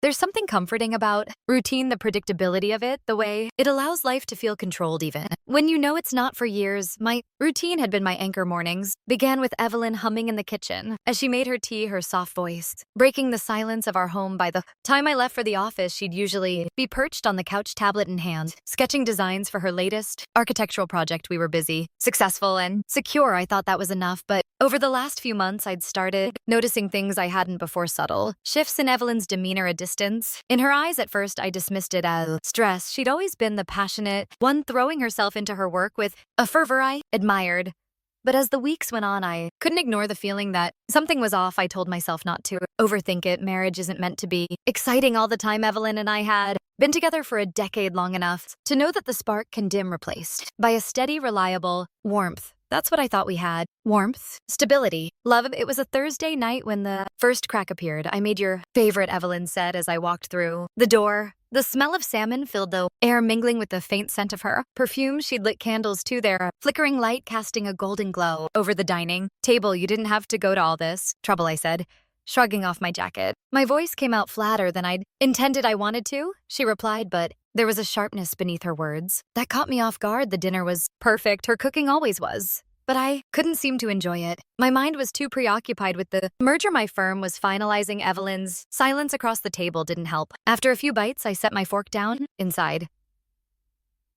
There's something comforting about routine, the predictability of it, the way it allows life to feel controlled even. When you know it's not for years, my routine had been my anchor mornings, began with Evelyn humming in the kitchen as she made her tea, her soft voice, breaking the silence of our home. By the time I left for the office, she'd usually be perched on the couch, tablet in hand, sketching designs for her latest architectural project. We were busy, successful, and secure. I thought that was enough, but over the last few months, I'd started noticing things I hadn't before: subtle shifts in Evelyn's demeanor, a distance. In her eyes, at first, I dismissed it as stress. She'd always been the passionate one, throwing herself into her work with a fervor I admired. But as the weeks went on, I couldn't ignore the feeling that something was off. I told myself not to overthink it. Marriage isn't meant to be exciting all the time. Evelyn and I had been together for a decade, long enough to know that the spark can dim, replaced by a steady, reliable warmth. That's what I thought we had. Warmth, stability, love. It was a Thursday night when the first crack appeared. "I made your favorite," Evelyn said as I walked through the door. The smell of salmon filled the air, mingling with the faint scent of her perfume. She'd lit candles too, their flickering light casting a golden glow over the dining table. "You didn't have to go to all this trouble," I said, shrugging off my jacket. My voice came out flatter than I'd intended. "I wanted to," she replied, but there was a sharpness beneath her words that caught me off guard. The dinner was perfect. Her cooking always was. But I couldn't seem to enjoy it. My mind was too preoccupied with the merger my firm was finalizing. Evelyn's silence across the table didn't help. After a few bites, I set my fork down inside.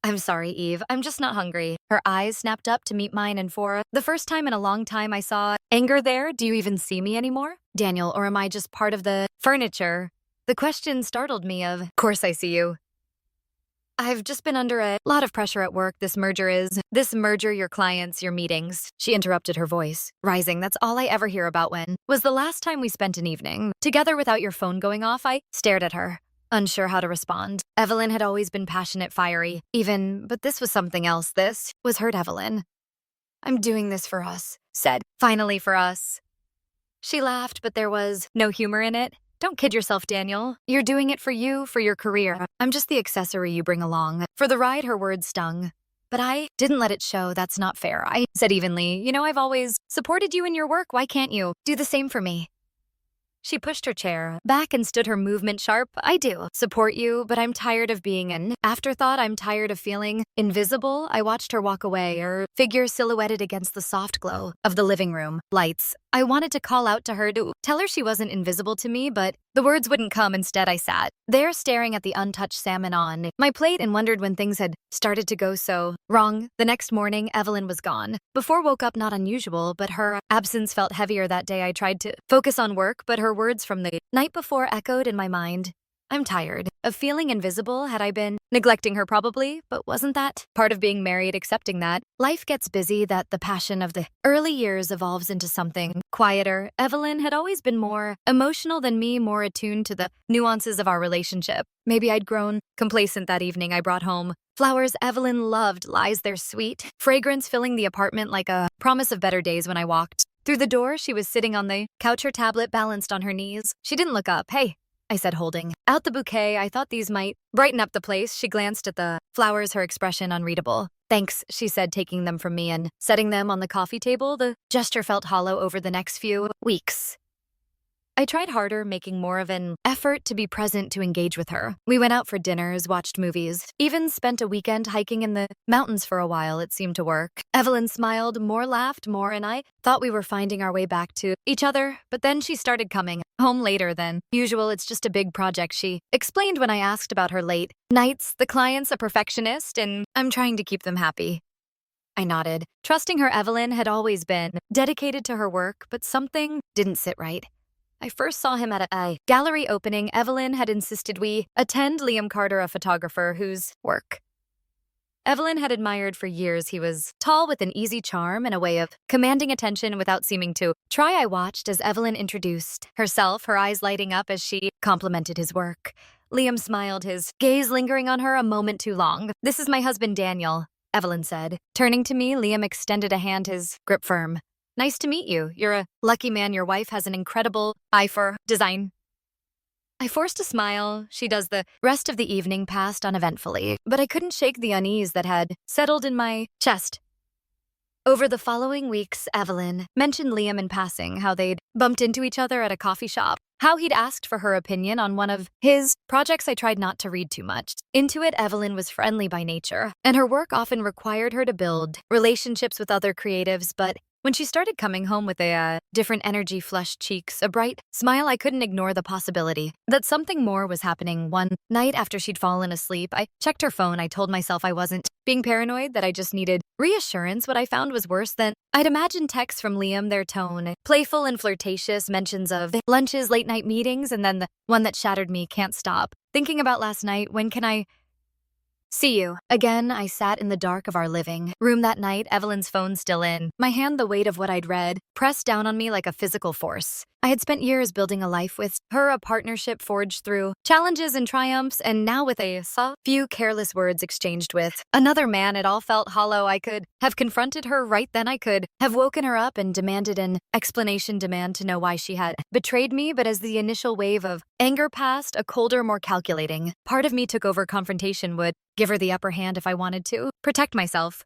"I'm sorry, Eve. I'm just not hungry." Her eyes snapped up to meet mine, and for the first time in a long time, I saw anger there. "Do you even see me anymore, Daniel, or am I just part of the furniture?" The question startled me. Of course I see you. "I've just been under a lot of pressure at work. This merger, your clients, your meetings." She interrupted, her voice rising. "That's all I ever hear about. When was the last time we spent an evening together without your phone going off?" I stared at her, unsure how to respond. Evelyn had always been passionate, fiery, but this was something else. This was hurt Evelyn. "I'm doing this for us," said. "Finally for us." She laughed, but there was no humor in it. "Don't kid yourself, Daniel. You're doing it for you, for your career. I'm just the accessory you bring along for the ride." Her words stung, but I didn't let it show. "That's not fair," I said evenly. "I've always supported you in your work. Why can't you do the same for me?" She pushed her chair back and stood, her movement sharp. "I do support you, but I'm tired of being an afterthought. I'm tired of feeling invisible." I watched her walk away, her figure silhouetted against the soft glow of the living room lights. I wanted to call out to her, to tell her she wasn't invisible to me, but the words wouldn't come. Instead, I sat there staring at the untouched salmon on my plate and wondered when things had started to go so wrong. The next morning, Evelyn was gone. Before woke up, not unusual, but her absence felt heavier that day. I tried to focus on work, but her words from the night before echoed in my mind. I'm tired of feeling invisible. Had I been neglecting her? Probably, but wasn't that part of being married, accepting that life gets busy, that the passion of the early years evolves into something quieter? Evelyn had always been more emotional than me, more attuned to the nuances of our relationship. Maybe I'd grown complacent. That evening, I brought home flowers Evelyn loved, lies, their sweet fragrance filling the apartment like a promise of better days. When I walked through the door, she was sitting on the couch, her tablet balanced on her knees. She didn't look up. "Hey," I said, holding out the bouquet. I thought these might brighten up the place. She glanced at the flowers, her expression unreadable. "Thanks," she said, taking them from me and setting them on the coffee table. The gesture felt hollow. Over the next few weeks, I tried harder, making more of an effort to be present, to engage with her. We went out for dinners, watched movies, even spent a weekend hiking in the mountains for a while. It seemed to work. Evelyn smiled more, laughed more, and I thought we were finding our way back to each other. But then she started coming home later than usual. "It's just a big project," she explained when I asked about her late nights. "The client's a perfectionist, and I'm trying to keep them happy." I nodded, trusting her. Evelyn had always been dedicated to her work, but something didn't sit right. I first saw him at a gallery opening. Evelyn had insisted we attend. Liam Carter, a photographer whose work Evelyn had admired for years. He was tall, with an easy charm and a way of commanding attention without seeming to try. I watched as Evelyn introduced herself, her eyes lighting up as she complimented his work. Liam smiled, his gaze lingering on her a moment too long. "This is my husband, Daniel," Evelyn said. Turning to me, Liam extended a hand, his grip firm. "Nice to meet you. You're a lucky man. Your wife has an incredible eye for design." I forced a smile. She does. The rest of the evening passed uneventfully, but I couldn't shake the unease that had settled in my chest. Over the following weeks, Evelyn mentioned Liam in passing, how they'd bumped into each other at a coffee shop. how he'd asked for her opinion on one of his projects. I tried not to read too much into it. Evelyn was friendly by nature, and her work often required her to build relationships with other creatives, but when she started coming home with a different energy, flushed cheeks, a bright smile, I couldn't ignore the possibility that something more was happening. One night after she'd fallen asleep, I checked her phone. I told myself I wasn't being paranoid, that I just needed reassurance. What I found was worse than I'd imagined. Texts from Liam, their tone, playful and flirtatious, mentions of lunches, late night meetings, and then the one that shattered me. Can't stop thinking about last night. When can I see you again? I sat in the dark of our living room that night, Evelyn's phone still in my hand, the weight of what I'd read pressed down on me like a physical force. I had spent years building a life with her, a partnership forged through challenges and triumphs, and now with a few careless words exchanged with another man, it all felt hollow. I could have confronted her right then. I could have woken her up and demanded an explanation, demand to know why she had betrayed me, but as the initial wave of anger passed, a colder, more calculating part of me took over. Confrontation would give her the upper hand if I wanted to protect myself.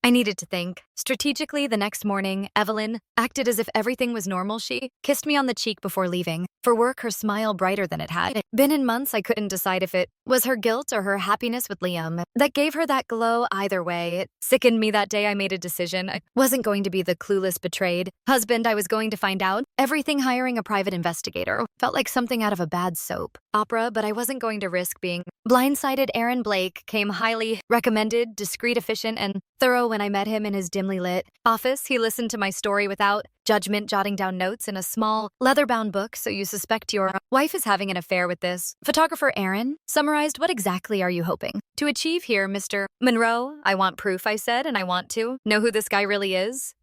I needed to think. Strategically, the next morning, Evelyn acted as if everything was normal. She kissed me on the cheek before leaving. For work, her smile brighter than it had been in months. I couldn't decide if it was her guilt or her happiness with Liam that gave her that glow. Either way, it sickened me that day. I made a decision. I wasn't going to be the clueless, betrayed husband. I was going to find out everything. Hiring a private investigator felt like something out of a bad soap opera, but I wasn't going to risk being blindsided. Aaron Blake came highly recommended, discreet, efficient, and thorough. When I met him in his dimly lit office, he listened to my story without judgment, jotting down notes in a small leather-bound book. So you suspect your wife is having an affair with this photographer, Aaron summarized. What exactly are you hoping to achieve here, Mr. Monroe? I want proof, I said, and I want to know who this guy really is.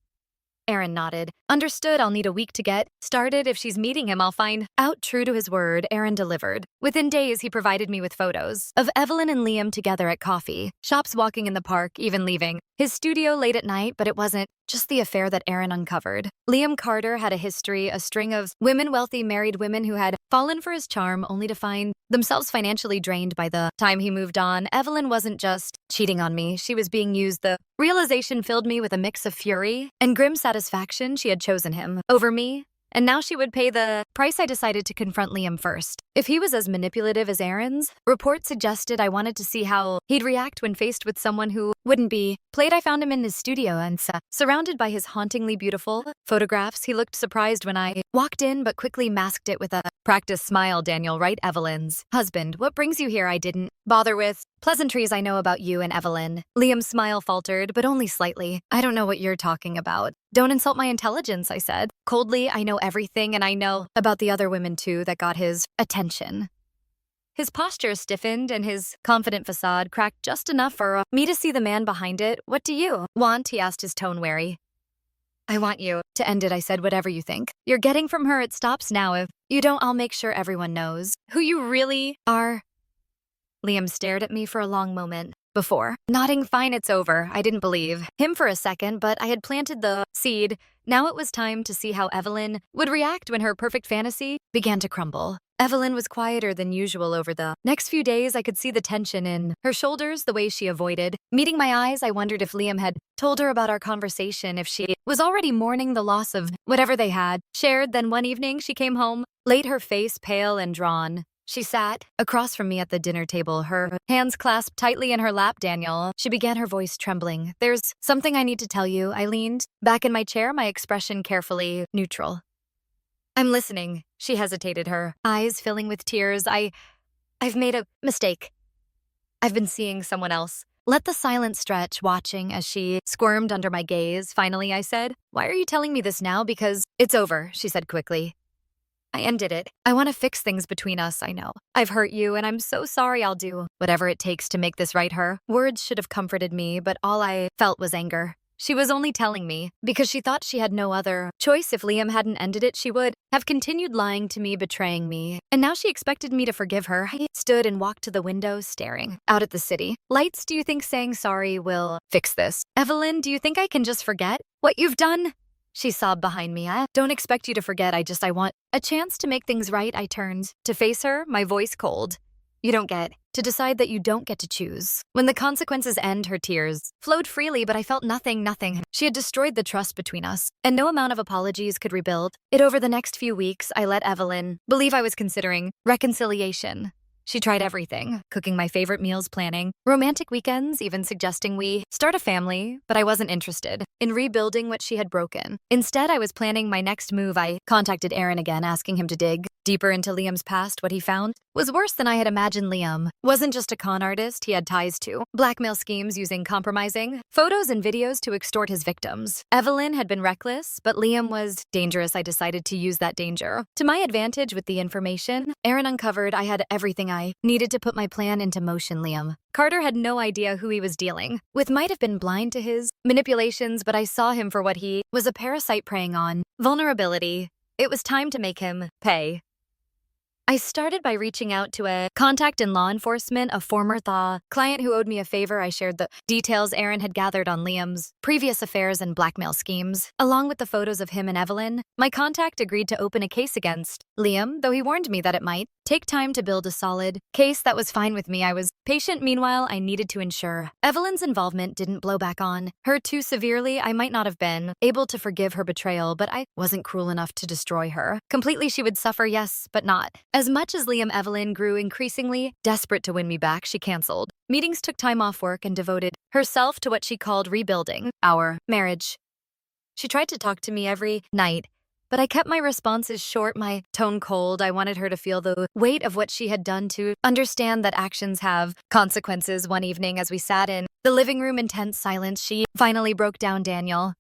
Aaron nodded. Understood. I'll need a week to get started. If she's meeting him, I'll find out. True to his word, Aaron delivered. Within days, he provided me with photos of Evelyn and Liam together at coffee shops, walking in the park, even leaving his studio late at night. But it wasn't just the affair that Aaron uncovered. Liam Carter had a history, a string of women, wealthy married women who had fallen for his charm only to find themselves financially drained by the time he moved on. Evelyn wasn't just cheating on me, she was being used. The realization filled me with a mix of fury and grim satisfaction. She had chosen him over me, and now she would pay the price. I decided to confront Liam first. If he was as manipulative as Aaron's report suggested, I wanted to see how he'd react when faced with someone who wouldn't be played. I found him in his studio and surrounded by his hauntingly beautiful photographs. He looked surprised when I walked in, but quickly masked it with a practiced smile. Daniel Wright, Evelyn's husband. What brings you here? I didn't bother with pleasantries. I know about you and Evelyn. Liam's smile faltered, but only slightly. I don't know what you're talking about. Don't insult my intelligence, I said coldly. I know everything, and I know about the other women too that got his attention. His posture stiffened and his confident facade cracked just enough for me to see the man behind it. What do you want? He asked, his tone wary. I want you to end it, I said. Whatever you think you're getting from her, it stops now. If you don't, I'll make sure everyone knows who you really are. Liam stared at me for a long moment before nodding. Fine, it's over. I didn't believe him for a second, but I had planted the seed. Now it was time to see how Evelyn would react when her perfect fantasy began to crumble. Evelyn was quieter than usual over the next few days. I could see the tension in her shoulders, the way she avoided meeting my eyes. I wondered if Liam had told her about our conversation, if she was already mourning the loss of whatever they had shared. Then one evening she came home late, her face pale and drawn. She sat across from me at the dinner table, her hands clasped tightly in her lap. Daniel, she began, her voice trembling. There's something I need to tell you. I leaned back in my chair, my expression carefully neutral. I'm listening. She hesitated, her eyes filling with tears. I've made a mistake. I've been seeing someone else. Let the silence stretch, watching as she squirmed under my gaze. Finally, I said, why are you telling me this now? Because it's over, she said quickly. I ended it. I want to fix things between us, I know. I've hurt you, and I'm so sorry. I'll do whatever it takes to make this right. Her words should have comforted me, but all I felt was anger. She was only telling me because she thought she had no other choice. If Liam hadn't ended it, she would have continued lying to me, betraying me. And now she expected me to forgive her. I stood and walked to the window, staring out at the city lights. Do you think saying sorry will fix this? Evelyn, do you think I can just forget what you've done? She sobbed behind me. I don't expect you to forget. I want a chance to make things right. I turned to face her, my voice cold. you don't get to decide that you don't get to choose. When the consequences end, her tears flowed freely, but I felt nothing. She had destroyed the trust between us, and no amount of apologies could rebuild it. Over the next few weeks, I let Evelyn believe I was considering reconciliation. She tried everything, cooking my favorite meals, planning romantic weekends, even suggesting we start a family, but I wasn't interested in rebuilding what she had broken. Instead, I was planning my next move. I contacted Aaron again, asking him to dig deeper into Liam's past. What he found was worse than I had imagined. Liam wasn't just a con artist, he had ties to blackmail schemes using compromising photos and videos to extort his victims. Evelyn had been reckless, but Liam was dangerous. I decided to use that danger to my advantage with the information Aaron uncovered. I had everything I needed to put my plan into motion. Liam Carter had no idea who he was dealing with, might have been blind to his manipulations, but I saw him for what he was, a parasite preying on vulnerability. It was time to make him pay. I started by reaching out to a contact in law enforcement, a former THA client who owed me a favor. I shared the details Aaron had gathered on Liam's previous affairs and blackmail schemes, along with the photos of him and Evelyn. My contact agreed to open a case against Liam, though he warned me that it might take time to build a solid case. That was fine with me. I was patient. Meanwhile, I needed to ensure Evelyn's involvement didn't blow back on her too severely. I might not have been able to forgive her betrayal, but I wasn't cruel enough to destroy her completely. She would suffer, yes, but not as much as Liam. Evelyn grew increasingly desperate to win me back. She canceled meetings, took time off work, and devoted herself to what she called rebuilding our marriage. She tried to talk to me every night, but I kept my responses short, my tone cold. I wanted her to feel the weight of what she had done, to understand that actions have consequences. One evening, as we sat in the living room in tense silence, she finally broke down. "Daniel,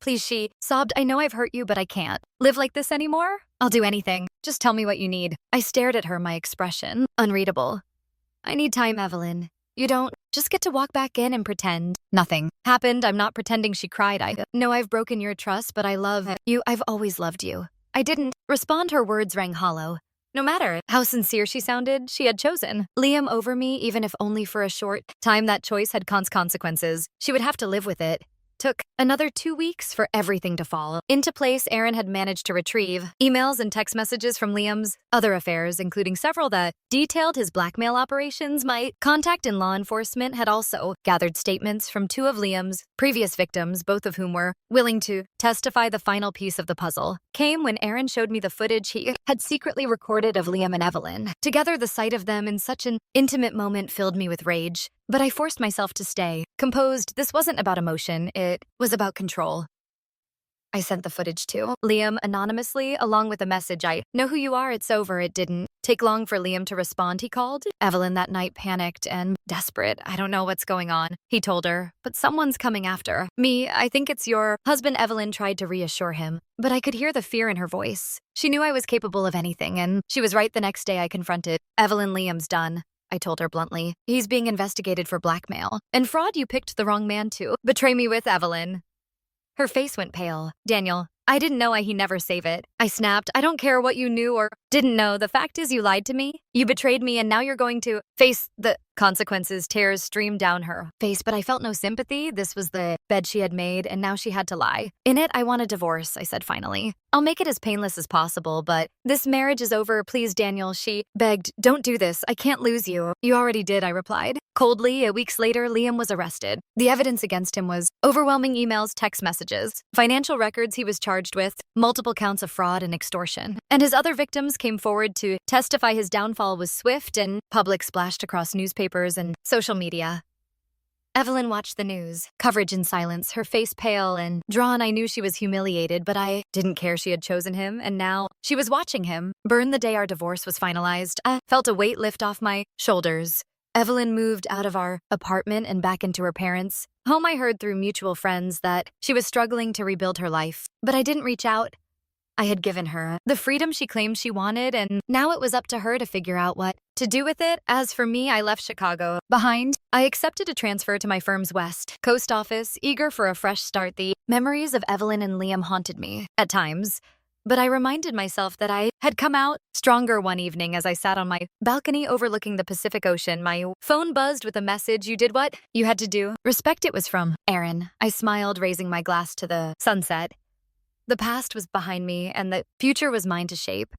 please," she sobbed. "I know I've hurt you, but I can't live like this anymore. I'll do anything. Just tell me what you need." I stared at her, my expression unreadable. "I need time, Evelyn. You don't just get to walk back in and pretend nothing happened." "I'm not pretending," she cried. "I know I've broken your trust, but I love you. I've always loved you." I didn't respond. Her words rang hollow. No matter how sincere she sounded, she had chosen Liam over me, even if only for a short time. That choice had consequences. She would have to live with it. Took another 2 weeks for everything to fall into place. Aaron had managed to retrieve emails and text messages from Liam's other affairs, including several that detailed his blackmail operations. My contact in law enforcement had also gathered statements from 2 of Liam's previous victims, both of whom were willing to testify. The final piece of the puzzle came when Aaron showed me the footage he had secretly recorded of Liam and Evelyn together. The sight of them in such an intimate moment filled me with rage, but I forced myself to stay composed. This wasn't about emotion, it was about control. I sent the footage to Liam anonymously, along with a message: "I know who you are, it's over." It didn't take long for Liam to respond. He called Evelyn that night, panicked and desperate. "I don't know what's going on," he told her, "but someone's coming after me. I think it's your husband." Evelyn tried to reassure him, but I could hear the fear in her voice. She knew I was capable of anything, and she was right. The next day I confronted Evelyn. "Liam's done," I told her bluntly. "He's being investigated for blackmail and fraud. You picked the wrong man to betray me with." Evelyn, her face went pale. "Daniel, I didn't know. He never save it," I snapped. "I don't care what you knew or didn't know. The fact is you lied to me. You betrayed me, and now you're going to face the consequences." Tears streamed down her face, but I felt no sympathy. This was the bed she had made, and now she had to lie in it. "I want a divorce," I said finally. "I'll make it as painless as possible, but this marriage is over. Please, Daniel," she begged. "Don't do this. I can't lose you." "You already did," I replied coldly. Weeks later, Liam was arrested. The evidence against him was overwhelming: emails, text messages, financial records. He was charged with multiple counts of fraud and extortion, and his other victims came forward to testify. His downfall was swift and public, splashed across newspapers and social media. Evelyn watched the news coverage in silence, her face pale and drawn. I knew she was humiliated, but I didn't care. She had chosen him, and now she was watching him burn. The day our divorce was finalized, I felt a weight lift off my shoulders. Evelyn moved out of our apartment and back into her parents' home. I heard through mutual friends that she was struggling to rebuild her life, but I didn't reach out. I had given her the freedom she claimed she wanted, and now it was up to her to figure out what to do with it. As for me, I left Chicago behind. I accepted a transfer to my firm's West Coast office, eager for a fresh start. The memories of Evelyn and Liam haunted me at times, but I reminded myself that I had come out stronger. One evening, as I sat on my balcony overlooking the Pacific Ocean, my phone buzzed with a message: "You did what you had to do. Respect." It was from Aaron. I smiled, raising my glass to the sunset. The past was behind me, and the future was mine to shape.